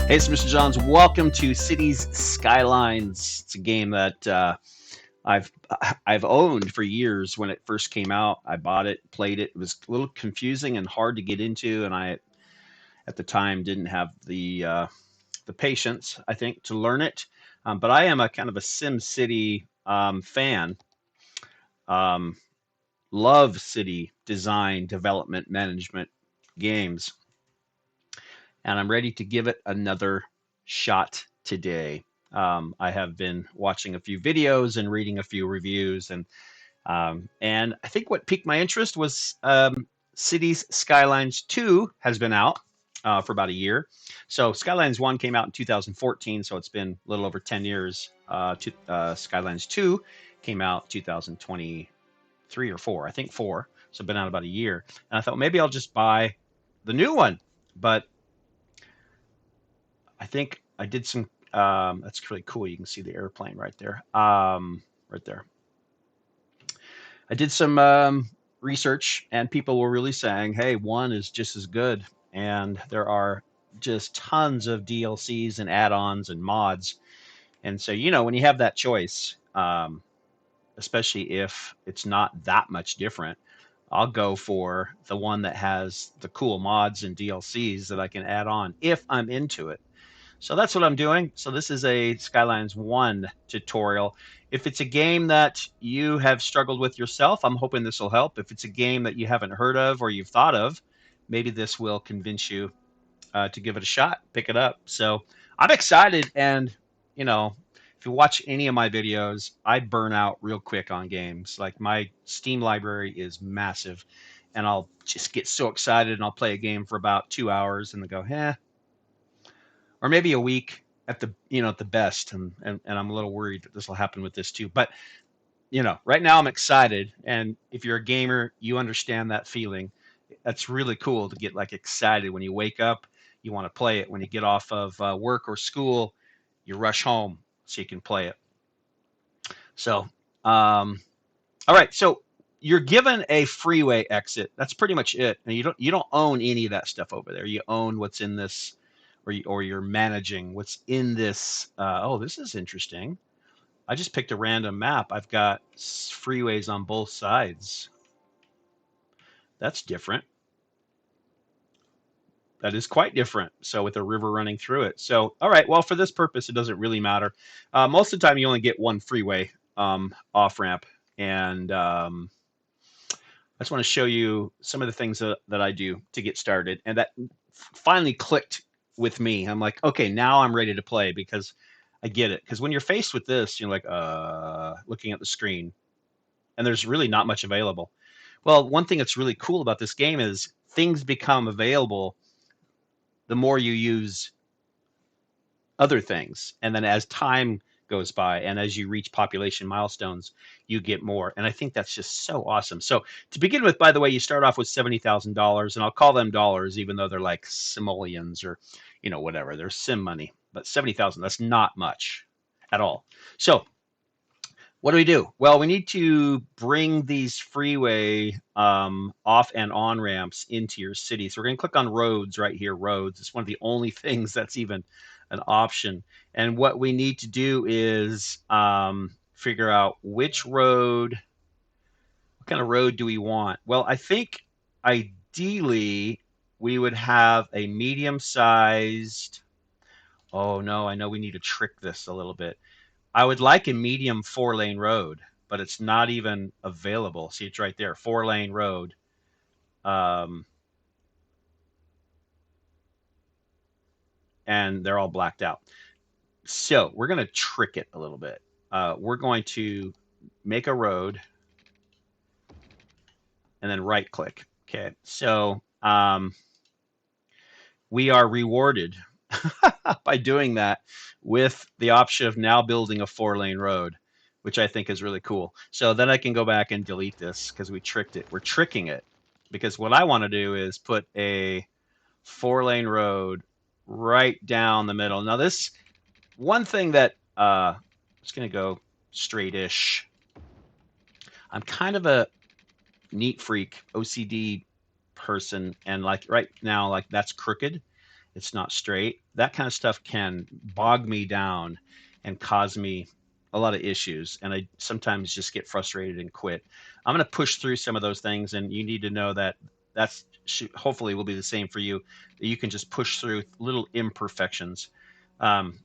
Hey, it's Mr. Johns. Welcome to Cities Skylines. It's a game that I've I've owned for years. When it first came out, I bought it, played it. It was a little confusing and hard to get into, and I at the time didn't have the patience, I think, to learn it. But I am a kind of a Sim City fan. Um, love city design, development, management games, and I'm ready to give it another shot today. I have been watching a few videos and reading a few reviews, and I think what piqued my interest was Cities Skylines 2 has been out for about a year. So Skylines 1 came out in 2014, so it's been a little over 10 years. Skylines 2 came out 2023 or 4, I think 4. So it's been out about a year. And I thought maybe I'll just buy the new one, but I think I did some. That's really cool. You can see the airplane right there. Right there. I did some research, and people were really saying, "Hey, one is just as good." And there are just tons of DLCs and add-ons and mods. And so, when you have that choice, especially if it's not that much different, I'll go for the one that has the cool mods and DLCs that I can add on if I'm into it. So that's what I'm doing. So this is a Skylines 1 tutorial. If it's a game that you have struggled with yourself, I'm hoping this will help. If it's a game that you haven't heard of or you've thought of, maybe this will convince you to give it a shot, pick it up. So I'm excited. And, if you watch any of my videos, I burn out real quick on games. Like my Steam library is massive, and I'll just get so excited and I'll play a game for about 2 hours and then go, or maybe a week at the best, and I'm a little worried that this will happen with this too. But right now I'm excited, and if you're a gamer, you understand that feeling. That's really cool to get like excited when you wake up. You want to play it when you get off of work or school. You rush home so you can play it. So, all right. So you're given a freeway exit. That's pretty much it. And you don't own any of that stuff over there. You own what's in this, or you're managing what's in this. Oh, this is interesting. I just picked a random map. I've got freeways on both sides. That's different. That is quite different. So with a river running through it. So, all right. Well, for this purpose, it doesn't really matter. Most of the time, you only get one freeway off ramp, and I just want to show you some of the things that I do to get started, and that finally clicked with me. I'm like, okay, now I'm ready to play because I get it. Because when you're faced with this, you're like, looking at the screen, and there's really not much available. Well, one thing that's really cool about this game is things become available the more you use other things. And then as time goes by and as you reach population milestones, you get more. And I think that's just so awesome. So to begin with, by the way, you start off with $70,000, and I'll call them dollars, even though they're like simoleons or, whatever. They're sim money, but 70,000, that's not much at all. So what do? Well, we need to bring these freeway off and on ramps into your city. So we're going to click on roads right here, roads. It's one of the only things that's even an option. And what we need to do is figure out what kind of road do we want? Well, I think ideally we would have a medium-sized, oh no, I know we need to trick this a little bit. I would like a medium 4-lane road, but it's not even available. See, it's right there, 4-lane road. And they're all blacked out. So we're going to trick it a little bit. We're going to make a road and then right click. Okay, so we are rewarded by doing that with the option of now building a 4-lane road, which I think is really cool. So then I can go back and delete this because we tricked it. We're tricking it because what I want to do is put a 4-lane road right down the middle. Now this one thing that it's going to go straight-ish. I'm kind of a neat freak, OCD person, and like right now, like that's crooked. it's not straight. That kind of stuff can bog me down and cause me a lot of issues. And I sometimes just get frustrated and quit. I'm going to push through some of those things. And you need to know that that's hopefully will be the same for you. That you can just push through little imperfections. Um,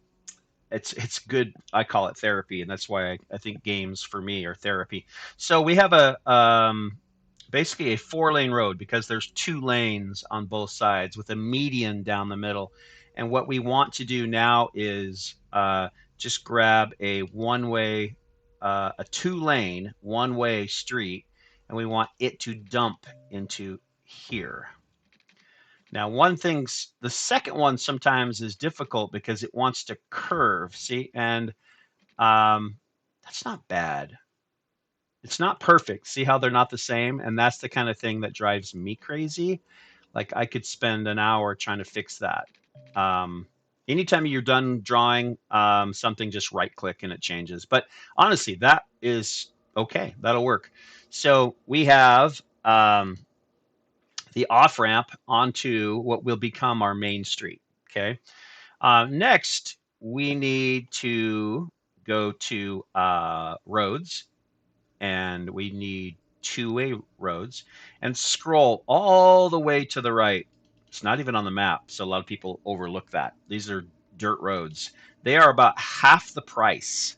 it's good. I call it therapy, and that's why I think games for me are therapy. So we have a basically a 4-lane road because there's 2 lanes on both sides with a median down the middle. And what we want to do now is just grab a one-way, a 2-lane, one-way street, and we want it to dump into here. Now, the second one sometimes is difficult because it wants to curve, see? And um, that's not bad. It's not perfect. See how they're not the same? And that's the kind of thing that drives me crazy. Like I could spend an hour trying to fix that. Anytime you're done drawing something, just right click and it changes. But honestly, that is okay. That'll work. So we have the off ramp onto what will become our main street. Okay. Next, we need to go to roads, and we need 2-way roads, and scroll all the way to the right. It's not even on the map, so a lot of people overlook that. These are dirt roads. They are about half the price,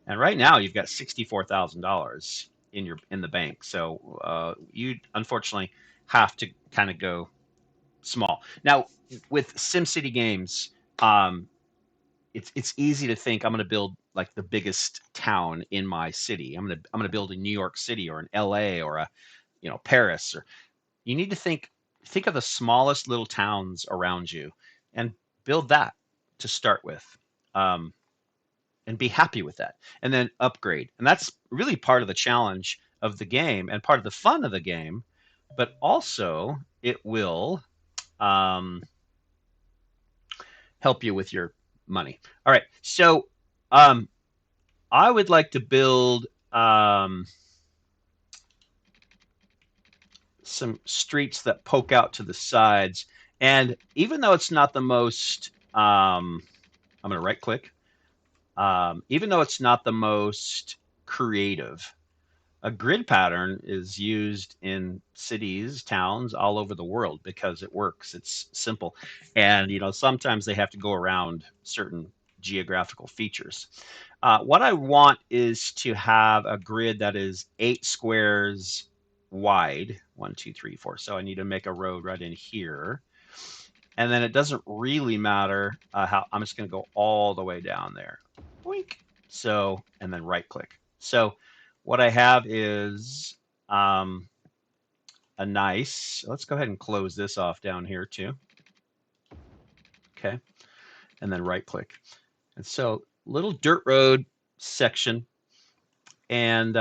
and right now you've got $64,000 in the bank. So you unfortunately have to kind of go small. Now with SimCity games, um, it's easy to think I'm going to build like the biggest town in my city. I'm going to build in New York City or in LA or Paris. Or you need to think of the smallest little towns around you and build that to start with, um, and be happy with that, and then upgrade. And that's really part of the challenge of the game and part of the fun of the game, but also it will um, help you with your money. All right, so um, I would like to build some streets that poke out to the sides. And even though it's not the most, I'm going to right click, even though it's not the most creative, a grid pattern is used in cities, towns all over the world because it works. It's simple. And, sometimes they have to go around certain geographical features. What I want is to have a grid that is 8 squares wide. 1, 2, 3, 4. So I need to make a road right in here. And then it doesn't really matter how I'm just going to go all the way down there. Boink. So, and then right click. So what I have is let's go ahead and close this off down here too. Okay. And then right click. And so little dirt road section. And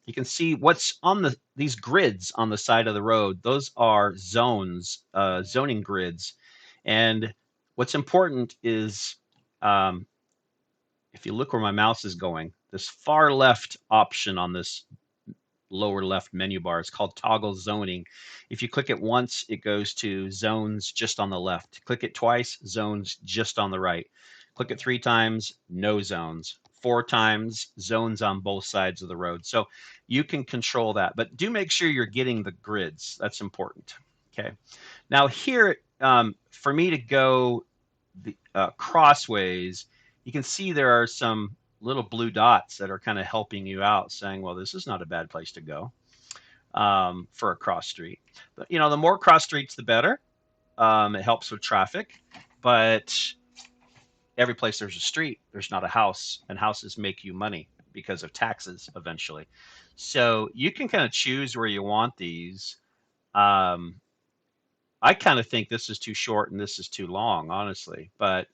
you can see what's on these grids on the side of the road. Those are zones, zoning grids. And what's important is if you look where my mouse is going, this far left option on this lower left menu bar is called toggle zoning. If you click it once, it goes to zones just on the left. Click it twice, zones just on the right. Click it 3 times, no zones. 4 times, zones on both sides of the road. So you can control that, but do make sure you're getting the grids. That's important. Okay. Now here, for me to go the crossways, you can see there are some little blue dots that are kind of helping you out, saying, well, this is not a bad place to go for a cross street. But, the more cross streets, the better. It helps with traffic, but every place there's a street, there's not a house, and houses make you money because of taxes eventually. So you can kind of choose where you want these. I kind of think this is too short and this is too long, honestly, but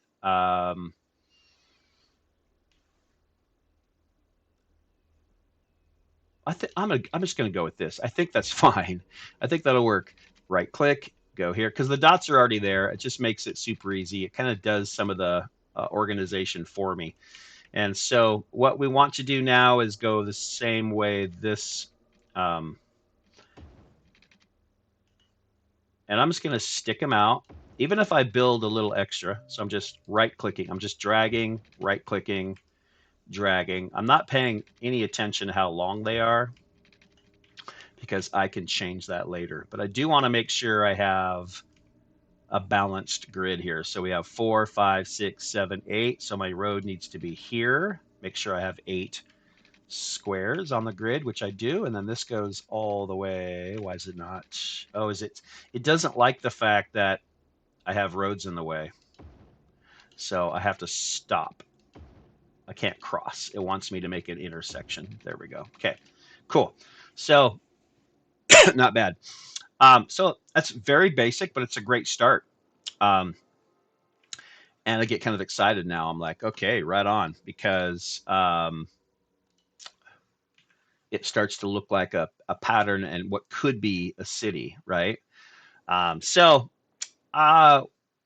I'm just going to go with this. I think that's fine. I think that'll work. Right click, go here, because the dots are already there. It just makes it super easy. It kind of does some of the organization for me. And so what we want to do now is go the same way this, and I'm just going to stick them out even if I build a little extra, so I'm just right clicking, I'm just dragging, right clicking, dragging. I'm not paying any attention to how long they are because I can change that later. But I do want to make sure I have a balanced grid here. So we have 4, 5, 6, 7, 8. So my road needs to be here. Make sure I have 8 squares on the grid, which I do. And then this goes all the way. Why is it not? Oh, is it? It doesn't like the fact that I have roads in the way. So I have to stop. I can't cross. It wants me to make an intersection. There we go. Okay, cool. So not bad. So that's very basic, but it's a great start. Um, and I get kind of excited now. I'm like, okay, right on, because it starts to look like a pattern and what could be a city, right? So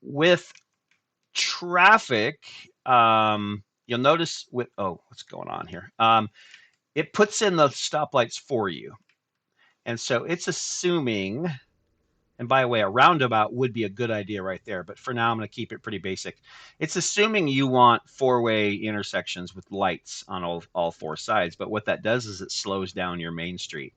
with traffic, you'll notice with, oh, what's going on here? It puts in the stoplights for you. And so it's assuming, and by the way, a roundabout would be a good idea right there. But for now, I'm going to keep it pretty basic. It's assuming you want four-way intersections with lights on all four sides. But what that does is it slows down your main street.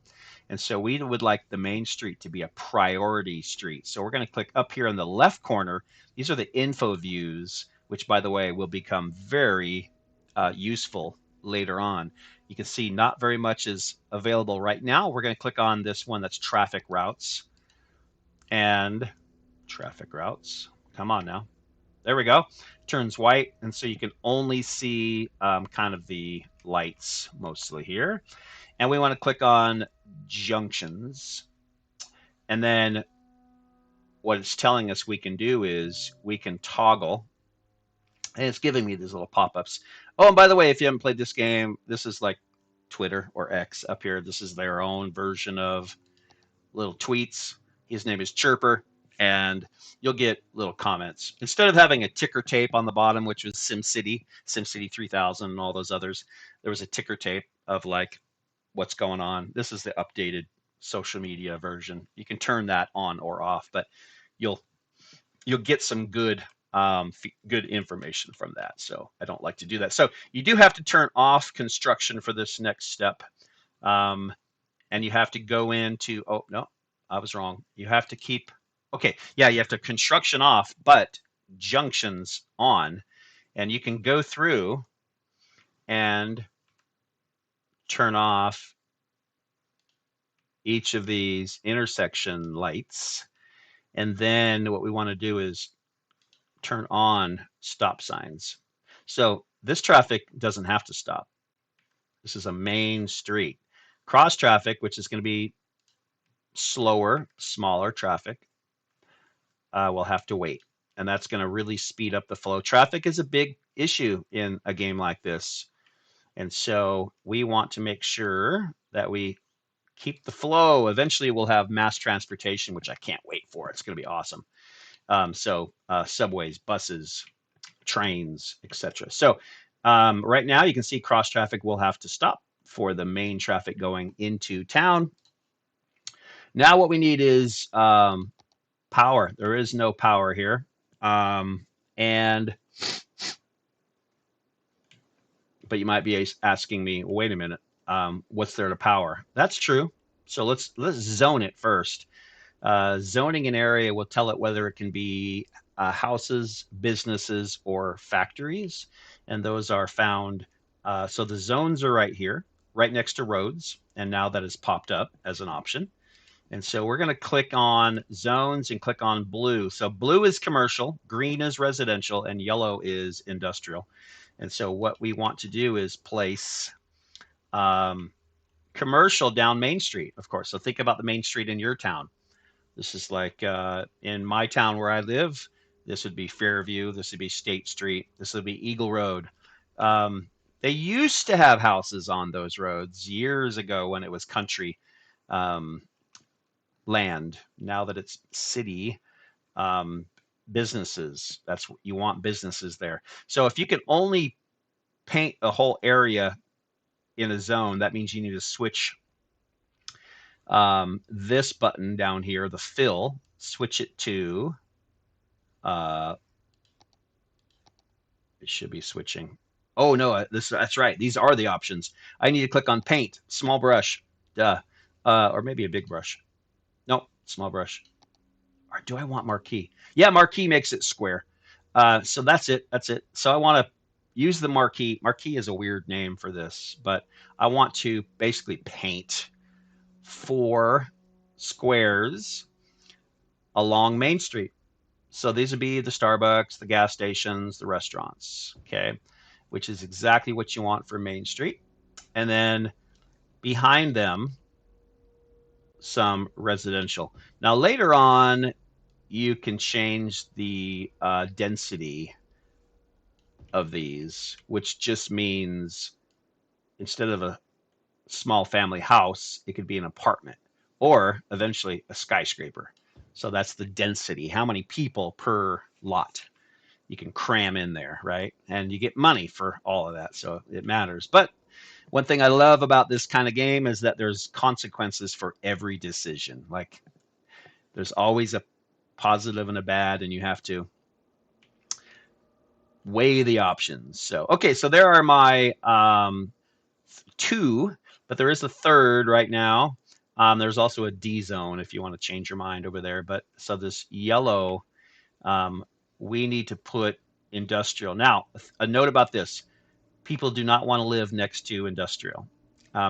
And so we would like the main street to be a priority street. So we're going to click up here in the left corner. These are the info views, which, by the way, will become very useful later on. You can see not very much is available right now. We're going to click on this one that's traffic routes. And traffic routes. Come on now. There we go. Turns white, and so you can only see kind of the lights mostly here. And we want to click on junctions. And then what it's telling us we can do is we can toggle. And it's giving me these little pop-ups. Oh, and by the way, if you haven't played this game, this is like Twitter or X up here. This is their own version of little tweets. His name is Chirper, and you'll get little comments. Instead of having a ticker tape on the bottom, which was SimCity 3000, and all those others, there was a ticker tape of like what's going on. This is the updated social media version. You can turn that on or off, but you'll get some good good information from that. So I don't like to do that. So you do have to turn off construction for this next step. And you have to go into, oh, no, I was wrong. You have to keep, okay, yeah, you have to construction off, but junctions on. And you can go through and turn off each of these intersection lights. And then what we want to do is turn on stop signs. So this traffic doesn't have to stop. This is a main street. Cross traffic, which is going to be slower, smaller traffic, will have to wait. And that's going to really speed up the flow. Traffic is a big issue in a game like this. And so we want to make sure that we keep the flow. Eventually we'll have mass transportation, which I can't wait for. It's going to be awesome. Subways, buses, trains, etc. So right now you can see cross traffic will have to stop for the main traffic going into town. Now what we need is power. There is no power here. And but you might be asking me, wait a minute, what's there to power? That's true. So let's zone it first. Zoning an area will tell it whether it can be houses, businesses, or factories, and those are found. So the zones are right here, right next to roads, and now that has popped up as an option. And so we're going to click on zones and click on blue. So blue is commercial, green is residential, and yellow is industrial. And so what we want to do is place commercial down Main Street, of course. So think about the Main Street in your town. This is like in my town where I live, this would be Fairview, this would be State Street, this would be Eagle Road. They used to have houses on those roads years ago when it was country land. Now that it's city, businesses, that's what you want, businesses there. So if you can only paint a whole area in a zone, that means you need to switch this button down here, the fill, switch it to Uh, it should be switching. Oh no, that's right. These are the options. I need to click on paint, small brush, duh, or maybe a big brush. No, small brush. Or do I want marquee? Yeah, marquee makes it square. So that's it. That's it. So I want to use the marquee. Marquee is a weird name for this, but I want to basically paint 4 squares along Main Street. So these would be the Starbucks, the gas stations, the restaurants, okay, which is exactly what you want for Main Street. And then behind them, some residential. Now, later on, you can change the density of these, which just means instead of a small family house, it could be an apartment or eventually a skyscraper. So that's the density. How many people per lot you can cram in there, right? And you get money for all of that. So it matters. But one thing I love about this kind of game is that there's consequences for every decision. Like there's always a positive and a bad, and you have to weigh the options. So, okay, so there are my 2, but there is a third right now. There's also a D zone if you want to change your mind over there. But so this yellow, um, we need to put industrial. Now, a note about this: people do not want to live next to industrial.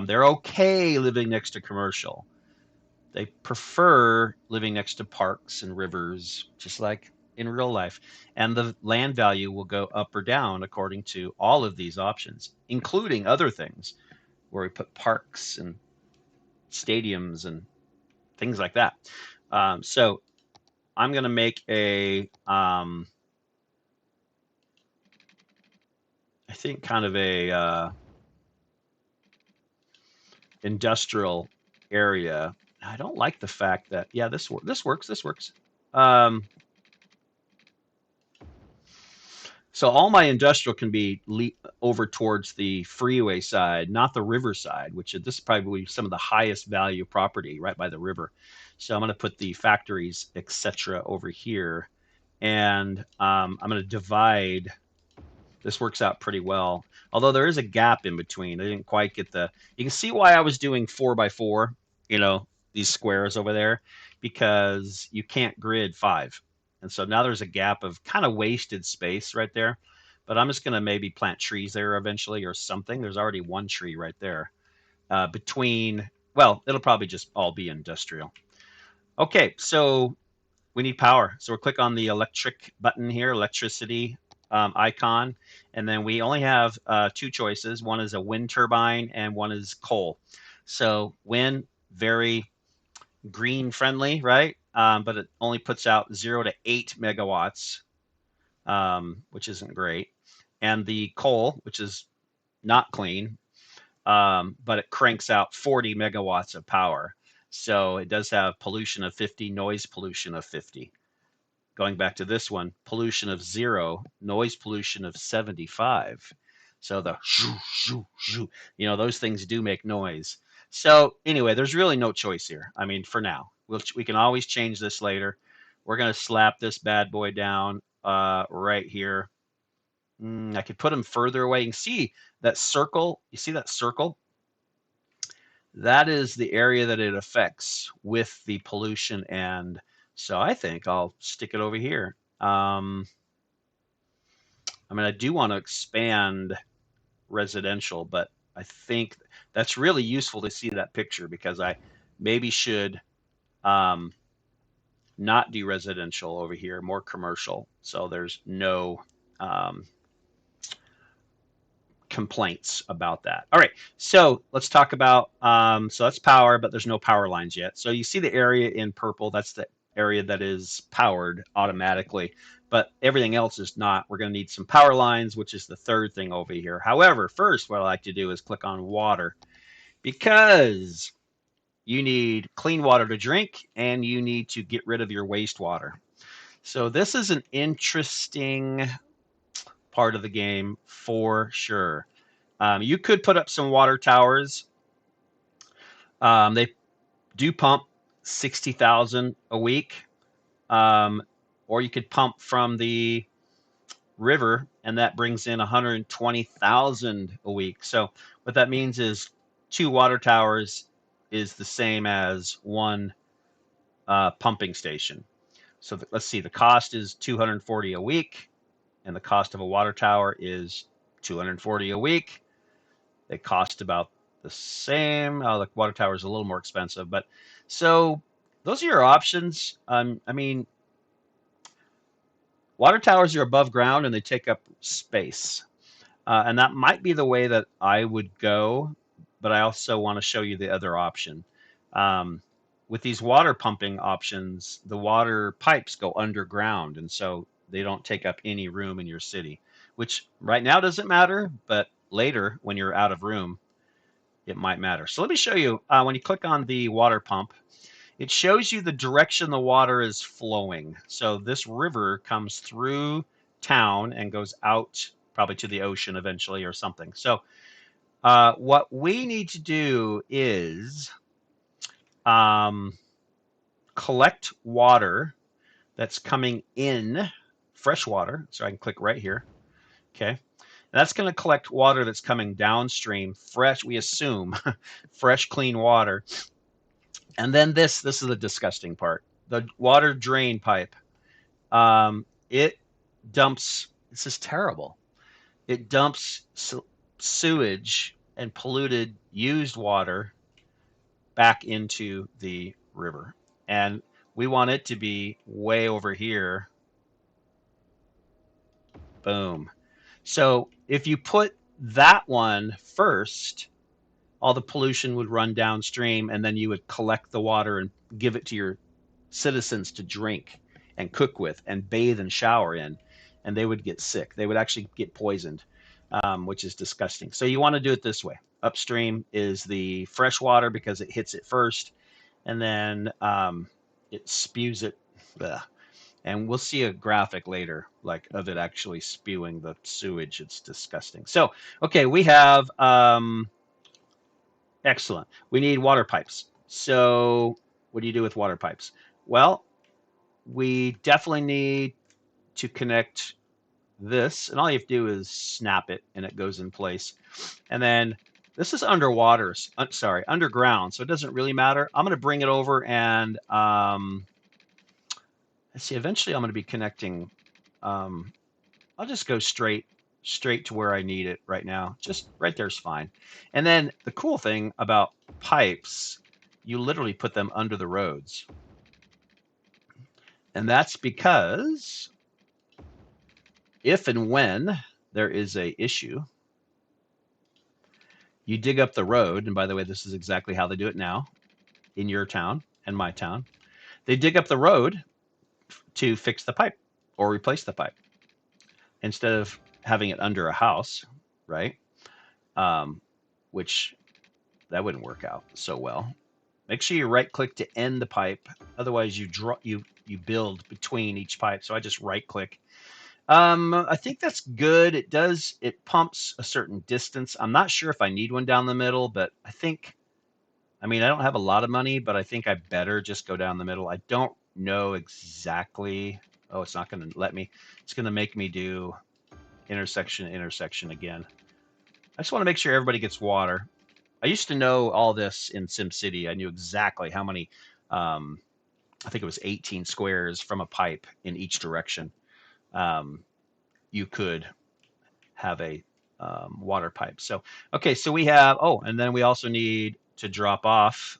They're okay living next to commercial. They prefer living next to parks and rivers, just like in real life. And the land value will go up or down according to all of these options, including other things where we put parks and stadiums and things like that. So I'm going to make I think kind of a industrial area. I don't like the fact that, yeah, this works. This works. Um, So all my industrial can be over towards the freeway side, not the river side, which this is probably some of the highest value property right by the river. So I'm going to put the factories, etc., over here, and I'm going to divide. This works out pretty well, although there is a gap in between. I didn't quite get the. You can see why I was doing 4 by 4. You know these squares over there because you can't grid 5. And so now there's a gap of kind of wasted space right there. But I'm just going to maybe plant trees there eventually or something. There's already one tree right there between, well, it'll probably just all be industrial. Okay, so we need power. So we'll click on the electric button here, electricity icon. And then we only have 2 choices. One is a wind turbine and one is coal. So wind, very green friendly, right? But it only puts out 0 to 8 megawatts, which isn't great. And the coal, which is not clean, but it cranks out 40 megawatts of power. So it does have pollution of 50, noise pollution of 50. Going back to this one, pollution of 0, noise pollution of 75. So the shoo, shoo, shoo, those things do make noise. So anyway, there's really no choice here. I mean, for now, we can always change this later. We're going to slap this bad boy down right here. I could put them further away. You can see that circle. You see that circle? That is the area that it affects with the pollution. And so I think I'll stick it over here. I mean, I do want to expand residential, but I think that's really useful to see that picture because I maybe should not do residential over here, more commercial. So there's no complaints about that. All right, so let's talk about, so that's power, but there's no power lines yet. So you see the area in purple, that's the area that is powered automatically, but everything else is not. We're going to need some power lines, which is the third thing over here. However, first, what I like to do is click on water because you need clean water to drink and you need to get rid of your wastewater. So this is an interesting part of the game for sure. You could put up some water towers. They do pump 60,000 a week. or you could pump from the river, and that brings in 120,000 a week. So what that means is 2 water towers is the same as one pumping station. So let's see, the cost is 240 a week, and the cost of a water tower is 240 a week. They cost about the same. The water tower is a little more expensive, but so those are your options. I mean, water towers are above ground and they take up space. And that might be the way that I would go, but I also want to show you the other option. Um, with these water pumping options, the water pipes go underground, and so they don't take up any room in your city, which right now doesn't matter, but later when you're out of room, it might matter. So let me show you. When you click on the water pump, it shows you the direction the water is flowing. So this river comes through town and goes out probably to the ocean eventually or something. So what we need to do is um, collect water that's coming in, fresh water. So I can click right here. Okay. And that's going to collect water that's coming downstream, fresh, we assume, fresh, clean water. And then this is the disgusting part. The water drain pipe. It dumps, this is terrible. It dumps sewage and polluted used water back into the river. And we want it to be way over here. Boom. So if you put that one first, all the pollution would run downstream, and then you would collect the water and give it to your citizens to drink and cook with and bathe and shower in, and they would get sick. They would actually get poisoned, which is disgusting. So you want to do it this way. Upstream is the fresh water because it hits it first, and then it spews it. Ugh. And we'll see a graphic later, like of it actually spewing the sewage. It's disgusting. So, okay, we have excellent. We need water pipes. So, what do you do with water pipes? Well, we definitely need to connect this, and all you have to do is snap it, and it goes in place. And then this is underwater, sorry, underground, so it doesn't really matter. I'm going to bring it over, and let's see. Eventually, I'm going to be connecting. I'll just go straight to where I need it right now. Just right there's fine. And then the cool thing about pipes, you literally put them under the roads. And that's because if and when there is a issue, you dig up the road. And by the way, this is exactly how they do it now in your town and my town. They dig up the road to fix the pipe or replace the pipe instead of having it under a house, right? Which that wouldn't work out so well. Make sure you right click to end the pipe. Otherwise you build between each pipe. So I just right click. I think that's good. It pumps a certain distance. I'm not sure if I need one down the middle, but I mean, I don't have a lot of money, but I think I better just go down the middle. I don't know exactly. Oh, it's not going to let me. It's going to make me do intersection again. I just want to make sure everybody gets water. I used to know all this in SimCity. I knew exactly how many, I think it was 18 squares from a pipe in each direction. You could have a water pipe. So, okay, so we have, oh, and then we also need to drop off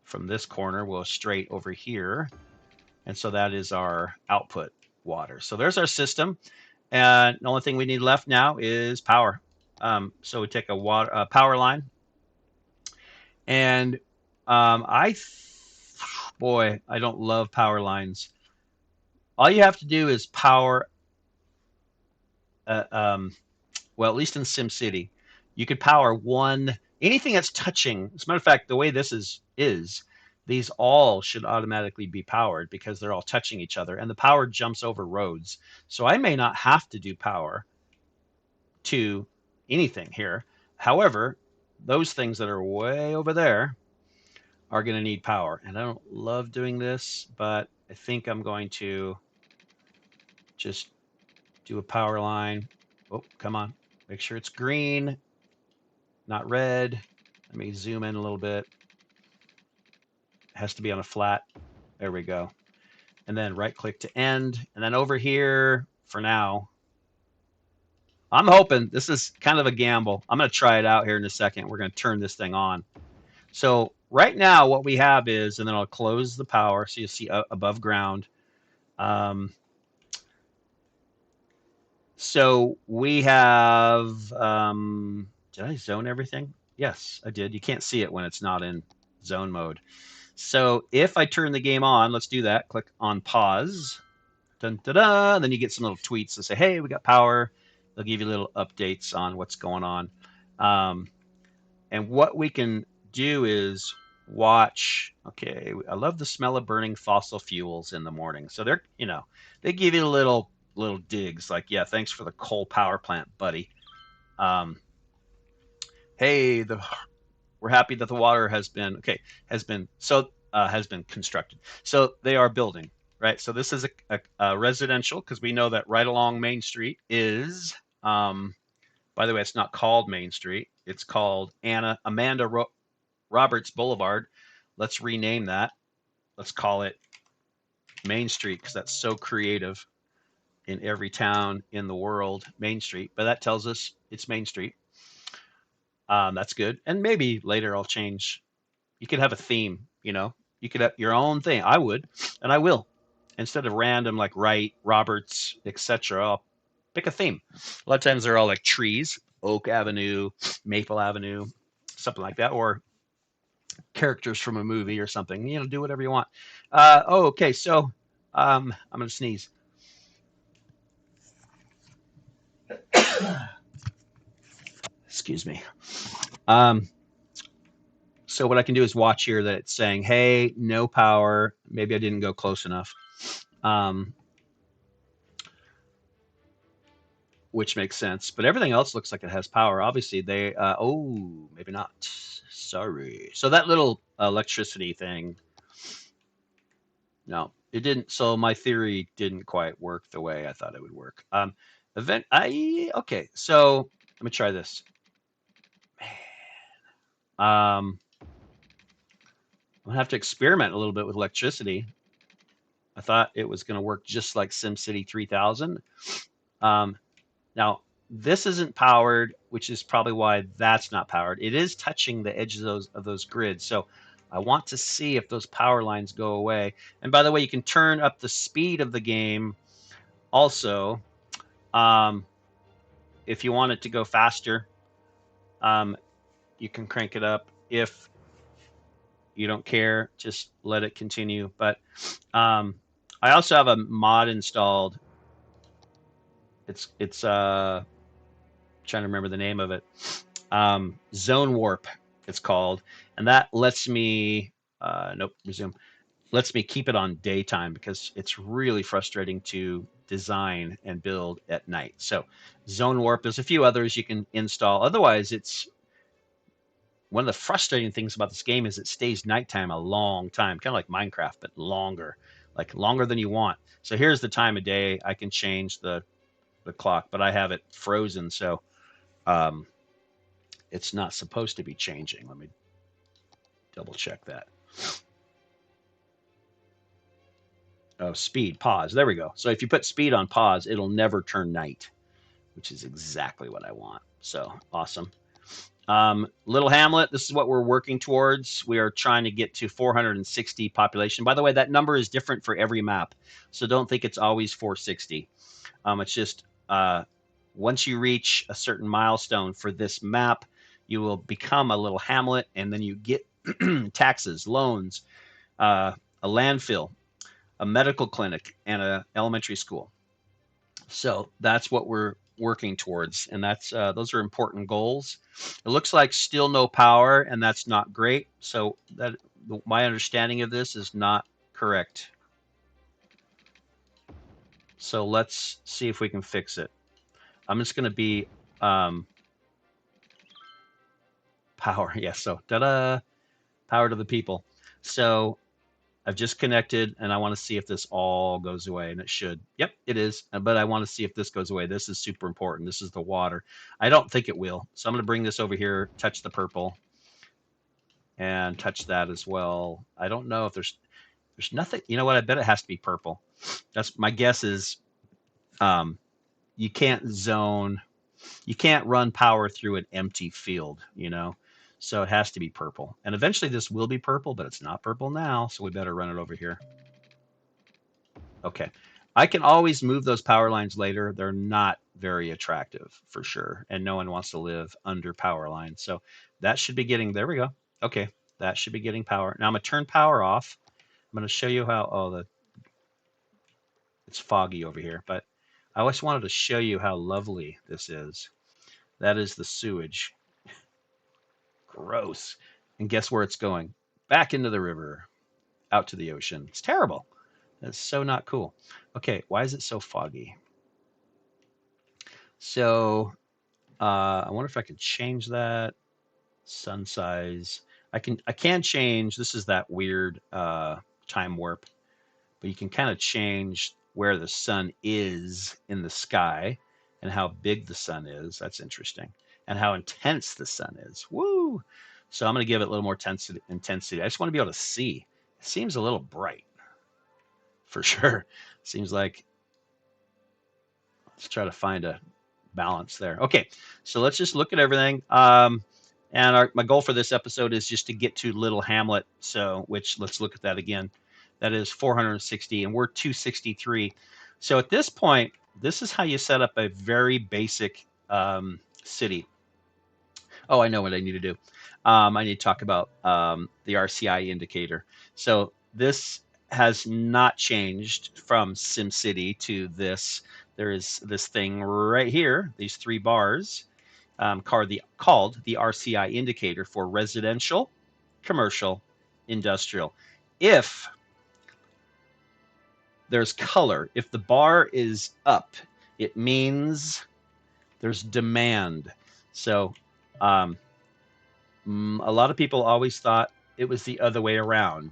from this corner. We'll straight over here. And so that is our output water. So there's our system. And the only thing we need left now is power. So we take a power line. And boy, I don't love power lines. All you have to do is power, well, at least in SimCity, you could power anything that's touching. As a matter of fact, the way this is these all should automatically be powered because they're all touching each other, and the power jumps over roads. So I may not have to do power to anything here. However, those things that are way over there are going to need power. And I don't love doing this, but I think I'm going to just do a power line. Oh, come on. Make sure it's green, not red. Let me zoom in a little bit. It has to be on a flat. There we go. And then right click to end. And then over here for now, I'm hoping this is kind of a gamble. I'm going to try it out here in a second. We're going to turn this thing on. So right now what we have is, and then I'll close the power so you'll see above ground. So we have, did I zone everything? Yes, I did. You can't see it when it's not in zone mode. So if I turn the game on, let's do that. Click on pause. Dun, da, da. Then you get some little tweets that say, hey, we got power. They'll give you little updates on what's going on. And what we can do is watch. Okay, I love the smell of burning fossil fuels in the morning. So they're, they give you little digs like, yeah, thanks for the coal power plant, buddy. Hey, we're happy that the water has been constructed. So they are building, right? So this is a residential, because we know that right along Main Street is, by the way, it's not called Main Street. It's called Amanda Roberts Boulevard. Let's rename that. Let's call it Main Street, because that's so creative in every town in the world, Main Street. But that tells us it's Main Street. That's good. And maybe later I'll change. You could have a theme, you could have your own thing. I would, and I will. Instead of random like Wright, Roberts, etc., I'll pick a theme. A lot of times they're all like trees, Oak Avenue, Maple Avenue, something like that, or characters from a movie or something. Do whatever you want. Okay. So I'm going to sneeze. Excuse me. So what I can do is watch here that it's saying, hey, no power. Maybe I didn't go close enough. Which makes sense. But everything else looks like it has power. Obviously, maybe not. Sorry. So that little electricity thing, no, it didn't. So my theory didn't quite work the way I thought it would work. Okay. So let me try this. I'm gonna have to experiment a little bit with electricity. I thought it was gonna work just like SimCity 3000. Now, this isn't powered, which is probably why that's not powered. It is touching the edge of those grids. So I want to see if those power lines go away. And by the way, you can turn up the speed of the game also. If you want it to go faster, you can crank it up. If you don't care, just let it continue. But I also have a mod installed. It's trying to remember the name of it. Zone Warp, it's called, and that lets me resume. Lets me keep it on daytime because it's really frustrating to design and build at night. So Zone Warp, there's a few others you can install. Otherwise, it's one of the frustrating things about this game is it stays nighttime a long time, kind of like Minecraft, but longer, like longer than you want. So here's the time of day. I can change the clock, but I have it frozen, so it's not supposed to be changing. Let me double check that. Oh, speed, pause. There we go. So if you put speed on pause, it'll never turn night, which is exactly what I want. So awesome. Little Hamlet, this is what we're working towards. We are trying to get to 460 population. By the way, that number is different for every map, so don't think it's always 460. It's just once you reach a certain milestone for this map, you will become a little hamlet, and then you get taxes, loans, a landfill, a medical clinic, and an elementary school. So that's what we're working towards, and that's those are important goals. It looks like still no power, and that's not great. So that my understanding of this is not correct. So let's see if we can fix it. I'm just going to be power. Yes. So power to the people. So I've just connected and I want to see if this all goes away, and it should. Yep, it is. But I want to see if this goes away. This is super important. This is the water. I don't think it will. So I'm going to bring this over here, touch the purple, and touch that as well. I don't know if there's nothing. You know what? I bet it has to be purple. That's my guess is um, you can't zone, you can't run power through an empty field, so it has to be purple. And eventually this will be purple, but it's not purple now, so we better run it over here. Okay. I can always move those power lines later. They're not very attractive for sure, and no one wants to live under power lines. So that should be getting, there we go. Okay, that should be getting power. Now I'm going to turn power off. I'm going to show you how, it's foggy over here, but I always wanted to show you how lovely this is. That is the sewage. Gross. And guess where it's going? Back into the river, out to the ocean. It's terrible. That's so not cool. Okay, why is it so foggy? So I wonder if I could change that sun size. I can change. This is that weird time warp, but you can kind of change where the sun is in the sky and how big the sun is. That's interesting. And how intense the sun is. Woo! So I'm going to give it a little more intensity. I just want to be able to see. It seems a little bright, for sure. Seems like, let's try to find a balance there. Okay, so let's just look at everything. And my goal for this episode is just to get to Little Hamlet. So, which, let's look at that again. That is 460, and we're 263. So at this point, this is how you set up a very basic city. Oh, I know what I need to do. I need to talk about the RCI indicator. So this has not changed from SimCity to this. There is this thing right here, these three bars, called the RCI indicator for residential, commercial, industrial. If there's color, if the bar is up, it means there's demand. So a lot of people always thought it was the other way around,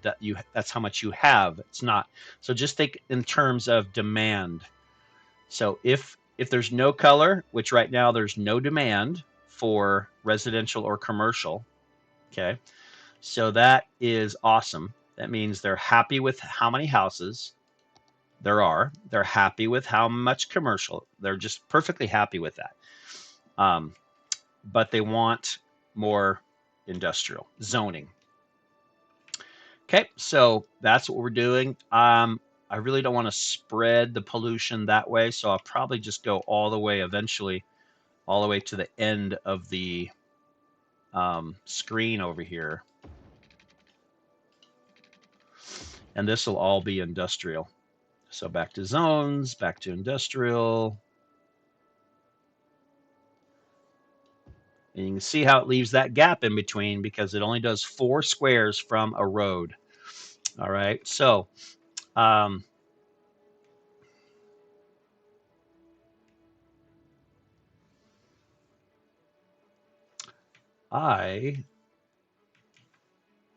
that's how much you have. It's not. So just think in terms of demand. So if there's no color, which right now there's no demand for residential or commercial, okay, so that is awesome. That means they're happy with how many houses there are. They're happy with how much commercial. They're just perfectly happy with that. But they want more industrial zoning. Okay, so that's what we're doing. I really don't want to spread the pollution that way, so I'll probably just go all the way eventually, all the way to the end of the screen over here. And this will all be industrial. So back to zones, back to industrial. And you can see how it leaves that gap in between because it only does 4 squares from a road. All right, so I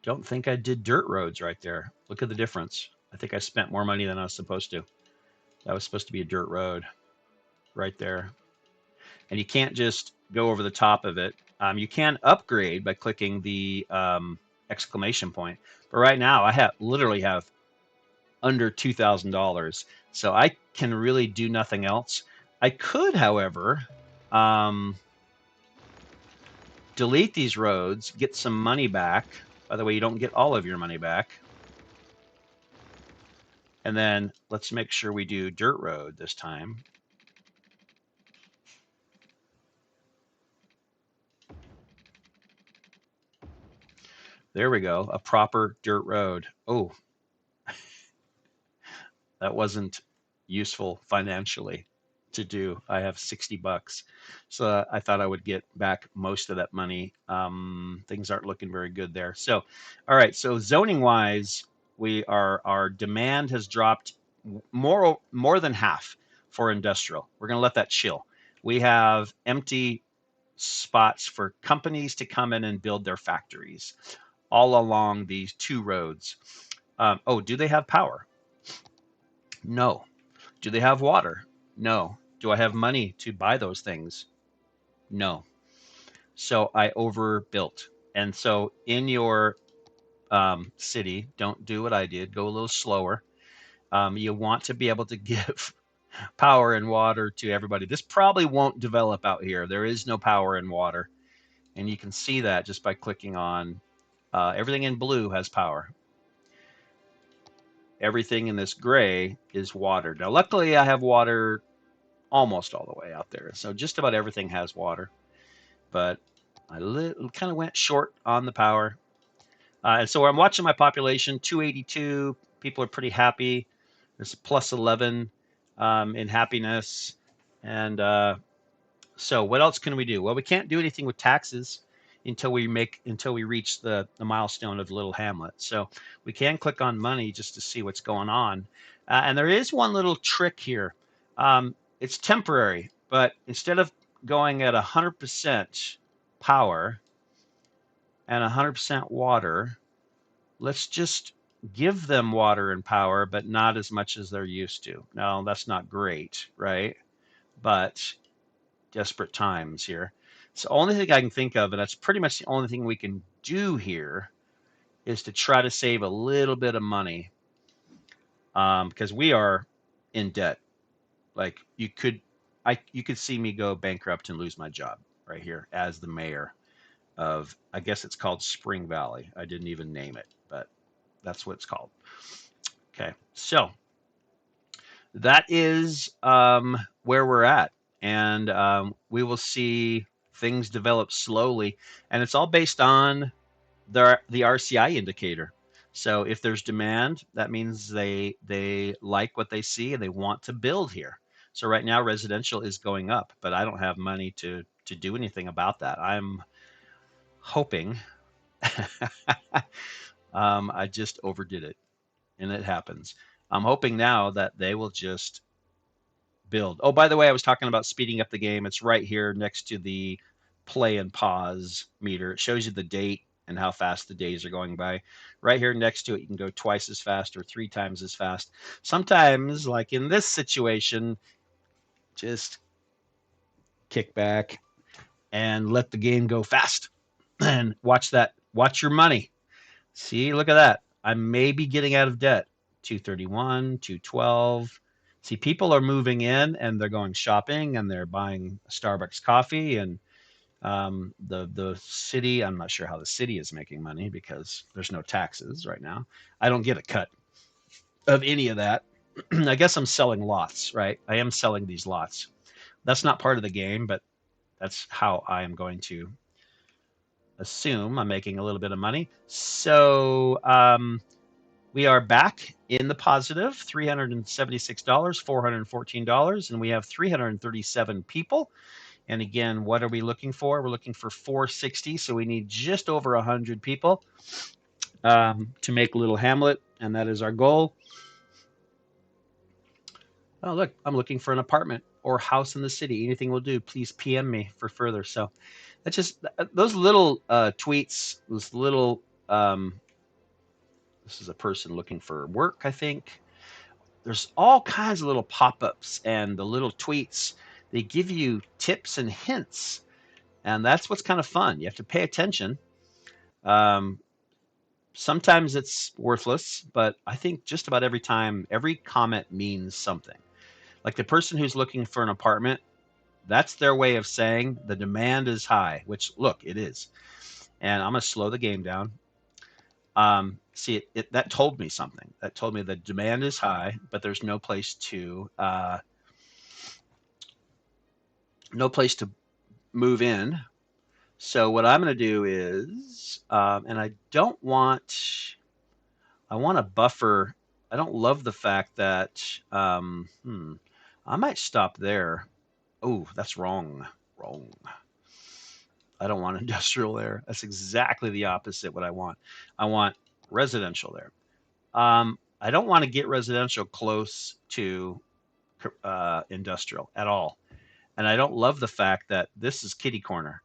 don't think I did dirt roads right there. Look at the difference. I think I spent more money than I was supposed to. That was supposed to be a dirt road right there. And you can't just go over the top of it. You can upgrade by clicking the exclamation point. But right now, I literally have under $2,000. So I can really do nothing else. I could, however, delete these roads, get some money back. By the way, you don't get all of your money back. And then let's make sure we do dirt road this time. There we go, a proper dirt road. Oh, that wasn't useful financially to do. I have 60 bucks. So I thought I would get back most of that money. Things aren't looking very good there. So, all right. So zoning wise, our demand has dropped more than half for industrial. We're going to let that chill. We have empty spots for companies to come in and build their factories all along these 2 roads. Oh, do they have power? No. Do they have water? No. Do I have money to buy those things? No. So I overbuilt. And so in your city, don't do what I did. Go a little slower. You want to be able to give power and water to everybody. This probably won't develop out here. There is no power and water. And you can see that just by clicking on everything in blue has power. Everything in this gray is water. Now, luckily, I have water almost all the way out there. So just about everything has water. But I kind of went short on the power. And so I'm watching my population, 282. People are pretty happy. There's plus 11 in happiness. And so what else can we do? Well, we can't do anything with taxes until we reach the milestone of Little Hamlet. So we can click on money just to see what's going on. And there is one little trick here. It's temporary, but instead of going at 100% power and 100% water, let's just give them water and power, but not as much as they're used to. Now, that's not great, right? But desperate times here. It's the only thing I can think of, and that's pretty much the only thing we can do here, is to try to save a little bit of money, because we are in debt. Like you could see me go bankrupt and lose my job right here as the mayor of, I guess it's called Spring Valley. I didn't even name it, but that's what it's called. Okay, so that is where we're at, and we will see things develop slowly, and it's all based on the RCI indicator. So if there's demand, that means they like what they see and they want to build here. So right now residential is going up, but I don't have money to do anything about that. I'm hoping I just overdid it, and it happens. I'm hoping now that they will just build. Oh, by the way, I was talking about speeding up the game. It's right here next to the play and pause meter. It shows you the date and how fast the days are going by. Right here next to it, you can go twice as fast or 3 times as fast. Sometimes, like in this situation, just kick back and let the game go fast and watch that. Watch your money. See, look at that. I may be getting out of debt. 231, 212. See, people are moving in and they're going shopping and they're buying Starbucks coffee, and the city. I'm not sure how the city is making money because there's no taxes right now. I don't get a cut of any of that. I guess I'm selling lots, right? I am selling these lots. That's not part of the game, but that's how I am going to assume I'm making a little bit of money. So we are back in the positive, $376, $414, and we have 337 people. And again, what are we looking for? We're looking for 460, so we need just over 100 people to make Little Hamlet, and that is our goal. Oh, look, I'm looking for an apartment or house in the city. Anything will do. Please PM me for further. So that's just those little tweets, those little. This is a person looking for work, I think. There's all kinds of little pop-ups and the little tweets. They give you tips and hints, and that's what's kind of fun. You have to pay attention. Um, Sometimes it's worthless, but I think just about every time, every comment means something. Like the person who's looking for an apartment, that's their way of saying the demand is high, which look, it is. And I'm going to slow the game down. See, that told me something. That told me the demand is high, but there's no place to move in. So what I'm going to do is, and I want to buffer. I don't love the fact that, I might stop there. Oh, that's wrong. Wrong. I don't want industrial there. That's exactly the opposite what I want. I want residential there. I don't want to get residential close to industrial at all. And I don't love the fact that this is kitty corner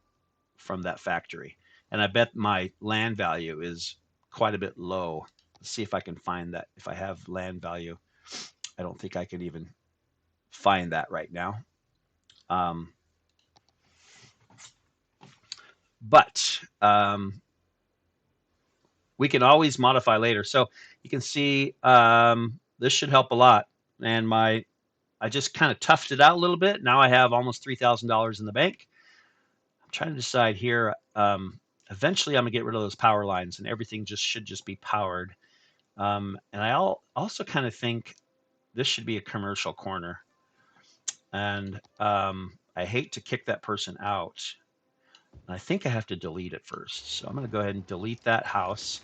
from that factory. And I bet my land value is quite a bit low. see if I can find that. If I have land value, I don't think I can even find that right now. Um, but we can always modify later. So you can see this should help a lot. And I just kind of toughed it out a little bit. Now I have almost $3,000 in the bank. I'm trying to decide here. Eventually, I'm gonna get rid of those power lines, and everything just should just be powered. And I also kind of think this should be a commercial corner. And I hate to kick that person out. I think I have to delete it first. So I'm going to go ahead and delete that house.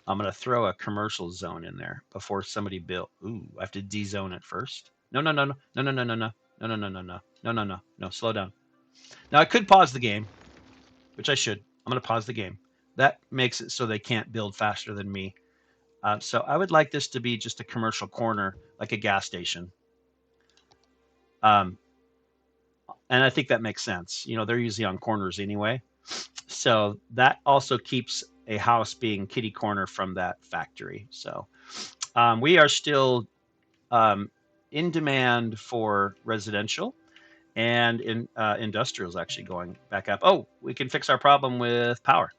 I'm going to throw a commercial zone in there before somebody built. Ooh, I have to dezone it first. No, no, no, no, no, no, no, no, no, no, no, no, no, no, no, no, no, no. Slow down. Now I could pause the game, which I should. I'm going to pause the game. That makes it so they can't build faster than me. So I would like this to be just a commercial corner, like a gas station. Um, and I think that makes sense. You know, they're usually on corners anyway. So that also keeps a house being kitty corner from that factory. So we are still um, in demand for residential, and in industrial is actually going back up. Oh, we can fix our problem with power.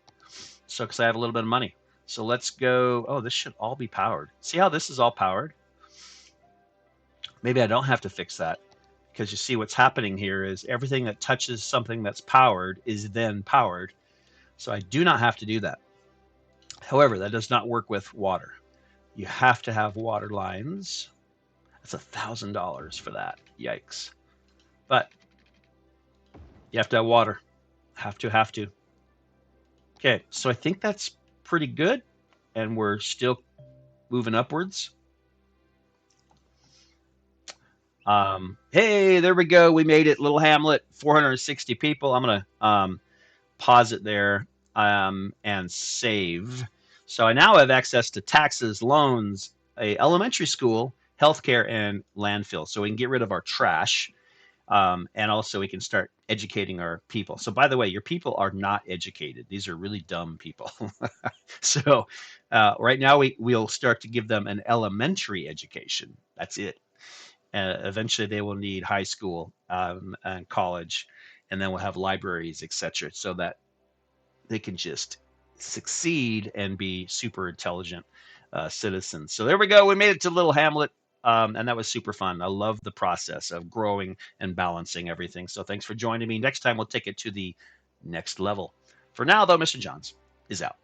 So because I have a little bit of money. So let's go. Oh, this should all be powered. See how this is all powered? Maybe I don't have to fix that, because you see what's happening here is everything that touches something that's powered is then powered. So I do not have to do that. However, that does not work with water. You have to have water lines. That's $1,000 for that. Yikes. But you have to have water. Have to. Okay, so I think that's pretty good. And we're still moving upwards. Hey, there we go. We made it. Little Hamlet, 460 people. I'm going to pause it there and save. So I now have access to taxes, loans, a elementary school, healthcare, and landfill. So we can get rid of our trash, and also we can start educating our people. So by the way, your people are not educated. These are really dumb people. So right now we'll start to give them an elementary education. That's it. Eventually they will need high school and college, and then we'll have libraries, etc., so that they can just succeed and be super intelligent citizens. So there we go. We made it to Little Hamlet, and that was super fun. I love the process of growing and balancing everything. So thanks for joining me. Next time we'll take it to the next level. For now, though, Mr. Johns is out.